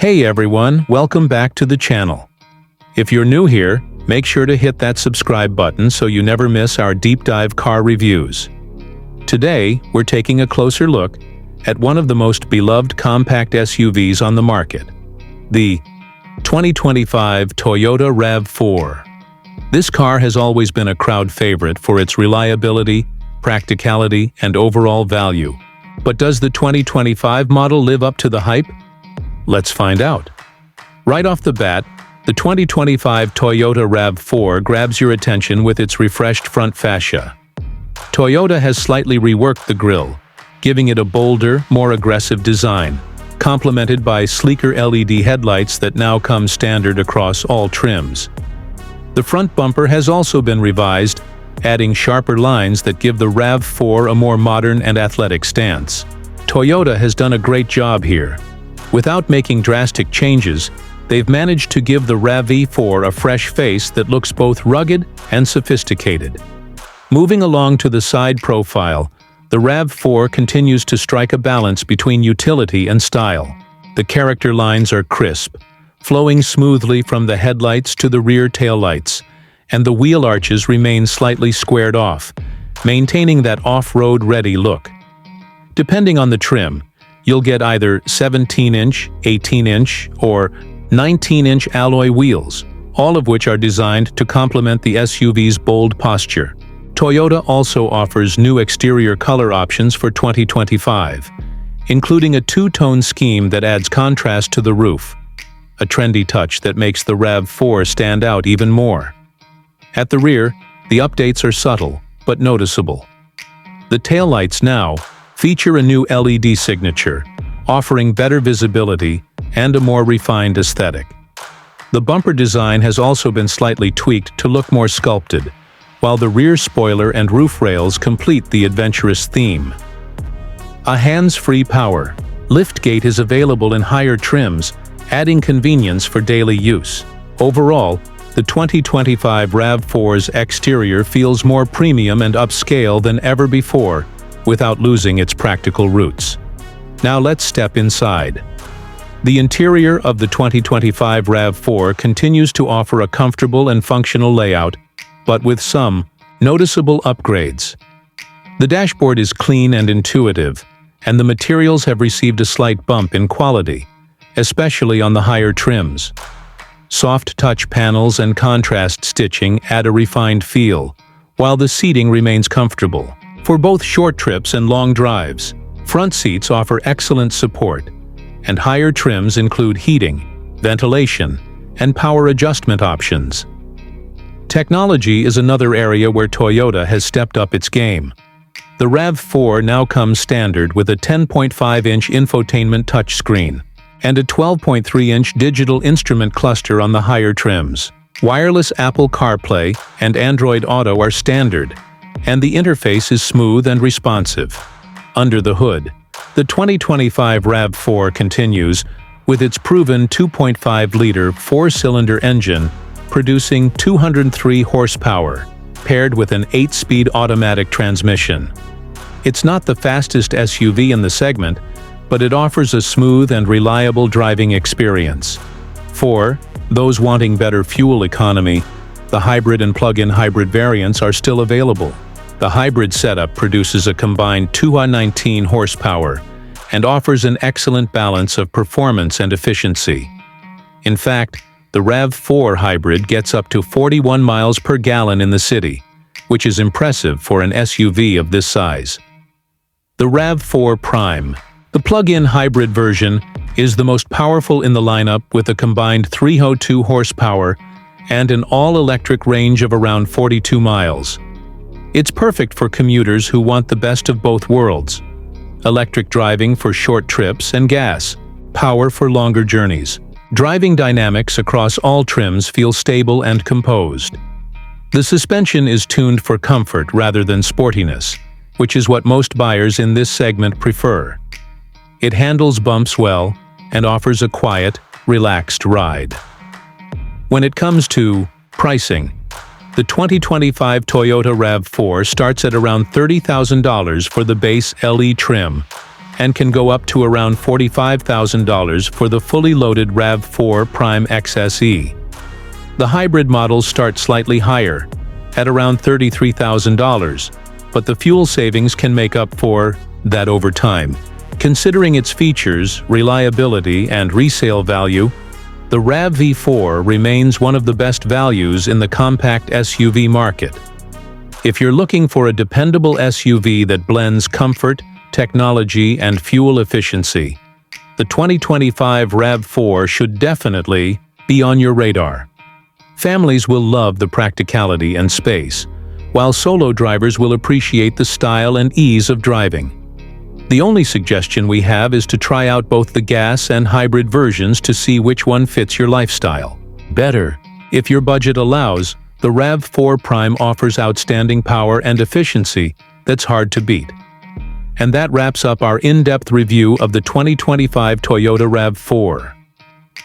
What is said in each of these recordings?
Hey everyone, welcome back to the channel. If you're new here, make sure to hit that subscribe button so you never miss our deep dive car reviews. Today, we're taking a closer look at one of the most beloved compact SUVs on the market, the 2025 Toyota RAV4. This car has always been a crowd favorite for its reliability, practicality, and overall value. But does the 2025 model live up to the hype? Let's find out. Right off the bat, the 2025 Toyota RAV4 grabs your attention with its refreshed front fascia. Toyota has slightly reworked the grille, giving it a bolder, more aggressive design, complemented by sleeker LED headlights that now come standard across all trims. The front bumper has also been revised, adding sharper lines that give the RAV4 a more modern and athletic stance. Toyota has done a great job here. Without making drastic changes, they've managed to give the RAV4 a fresh face that looks both rugged and sophisticated. Moving along to the side profile, the RAV4 continues to strike a balance between utility and style. The character lines are crisp, flowing smoothly from the headlights to the rear taillights, and the wheel arches remain slightly squared off, maintaining that off-road ready look. Depending on the trim, you'll get either 17-inch, 18-inch, or 19-inch alloy wheels, all of which are designed to complement the SUV's bold posture. Toyota also offers new exterior color options for 2025, including a two-tone scheme that adds contrast to the roof, a trendy touch that makes the RAV4 stand out even more. At the rear, the updates are subtle, but noticeable. The taillights now feature a new LED signature, offering better visibility and a more refined aesthetic. The bumper design has also been slightly tweaked to look more sculpted, while the rear spoiler and roof rails complete the adventurous theme. A hands-free power liftgate is available in higher trims, adding convenience for daily use. Overall, the 2025 RAV4's exterior feels more premium and upscale than ever before, without losing its practical roots. Now let's step inside. The interior of the 2025 RAV4 continues to offer a comfortable and functional layout, but with some noticeable upgrades. The dashboard is clean and intuitive, and the materials have received a slight bump in quality, especially on the higher trims. Soft touch panels and contrast stitching add a refined feel, while the seating remains comfortable. For both short trips and long drives, front seats offer excellent support, and higher trims include heating, ventilation, and power adjustment options. Technology is another area where Toyota has stepped up its game. The RAV4 now comes standard with a 10.5-inch infotainment touchscreen and a 12.3-inch digital instrument cluster on the higher trims. Wireless Apple CarPlay and Android Auto are standard, and the interface is smooth and responsive. Under the hood, the 2025 RAV4 continues with its proven 2.5-liter four-cylinder engine, producing 203 horsepower, paired with an 8-speed automatic transmission. It's not the fastest SUV in the segment, but it offers a smooth and reliable driving experience. For those wanting better fuel economy, the hybrid and plug-in hybrid variants are still available. The hybrid setup produces a combined 219 horsepower and offers an excellent balance of performance and efficiency. In fact, the RAV4 hybrid gets up to 41 miles per gallon in the city, which is impressive for an SUV of this size. The RAV4 Prime, the plug-in hybrid version, is the most powerful in the lineup with a combined 302 horsepower and an all-electric range of around 42 miles. It's perfect for commuters who want the best of both worlds: electric driving for short trips and gas power for longer journeys. Driving dynamics across all trims feel stable and composed. The suspension is tuned for comfort rather than sportiness, which is what most buyers in this segment prefer. It handles bumps well and offers a quiet, relaxed ride. When it comes to pricing, the 2025 Toyota RAV4 starts at around $30,000 for the base LE trim, and can go up to around $45,000 for the fully loaded RAV4 Prime XSE. The hybrid models start slightly higher, at around $33,000, but the fuel savings can make up for that over time. Considering its features, reliability, and resale value, the RAV4 remains one of the best values in the compact SUV market. If you're looking for a dependable SUV that blends comfort, technology, and fuel efficiency, the 2025 RAV4 should definitely be on your radar. Families will love the practicality and space, while solo drivers will appreciate the style and ease of driving. The only suggestion we have is to try out both the gas and hybrid versions to see which one fits your lifestyle better. If your budget allows, the RAV4 Prime offers outstanding power and efficiency that's hard to beat. And that wraps up our in-depth review of the 2025 Toyota RAV4.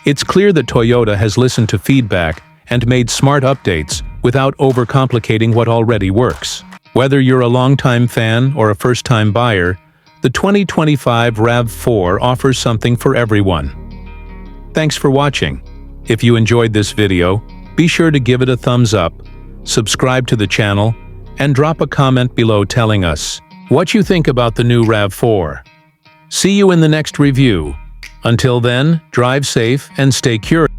It's clear that Toyota has listened to feedback and made smart updates without overcomplicating what already works. Whether you're a longtime fan or a first-time buyer, the 2025 RAV4 offers something for everyone. Thanks for watching. If you enjoyed this video, be sure to give it a thumbs up, subscribe to the channel, and drop a comment below telling us what you think about the new RAV4. See you in the next review. Until then, drive safe and stay curious.